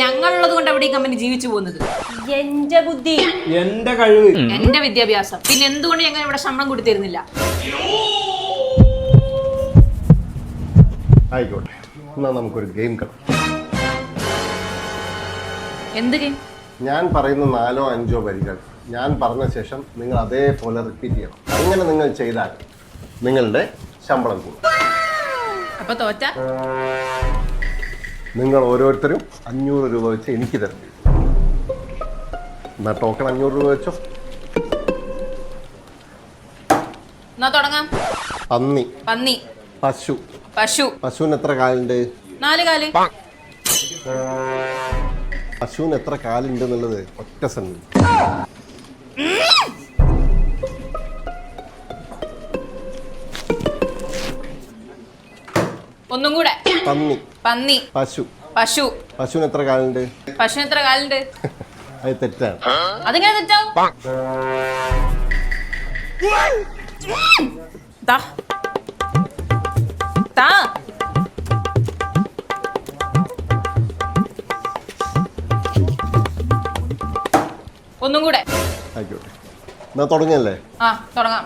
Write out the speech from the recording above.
ഞങ്ങളുള്ളത് കൊണ്ട് അവിടെ ഈ കമ്പനി ജീവിച്ചു പോകുന്നത്. എന്റെ ബുദ്ധി, എന്റെ കഴിവ്, എന്റെ വിദ്യാഭ്യാസം. പിന്നെ എന്തുകൊണ്ട് ഞങ്ങൾ ഇവിടെ ശമ്പളം കൊടുത്തിരുന്നില്ല? ആയിക്കോട്ടെ, എന്നാ നമുക്കൊരു ഗെയിം കളി. എന്ത് ഗെയിം? ഞാൻ പറയുന്ന 4 or 5 വരികൾ ഞാൻ പറഞ്ഞ ശേഷം നിങ്ങൾ അതേപോലെ റിപ്പീറ്റ് ചെയ്യണം. അങ്ങനെ നിങ്ങൾ ചെയ്താൽ നിങ്ങളുടെ ശമ്പളം കൂടും. അപ്പൊ തോറ്റ നിങ്ങൾ ഓരോരുത്തരും 500 രൂപ വെച്ച് എനിക്ക് തരും. എന്നാ ടോക്കൺ 500 രൂപ വെച്ചോ. എന്നാ തുടങ്ങാം. പന്നി, പന്നി, പശു. പശു. പശുവിന് എത്ര കാലുണ്ട്? 4 കാല്. പശുവിന് എത്ര കാലുണ്ട് എന്നുള്ളത് ഒറ്റ സെന്റ്. ഒന്നും കൂടെ. പന്നി, പന്നി, പശു. പശു. പശുവിന് എത്ര കാലുണ്ട്? പശുവിന് എത്ര കാലുണ്ട്? അത് തെറ്റാണ്. അതെങ്ങനെ തെറ്റാവും? ദാ. ദാ. ഒന്നും കൂടെ. ആയിക്കോട്ടെ, എന്നാ തുടങ്ങല്ലേ? ആ തുടങ്ങാം.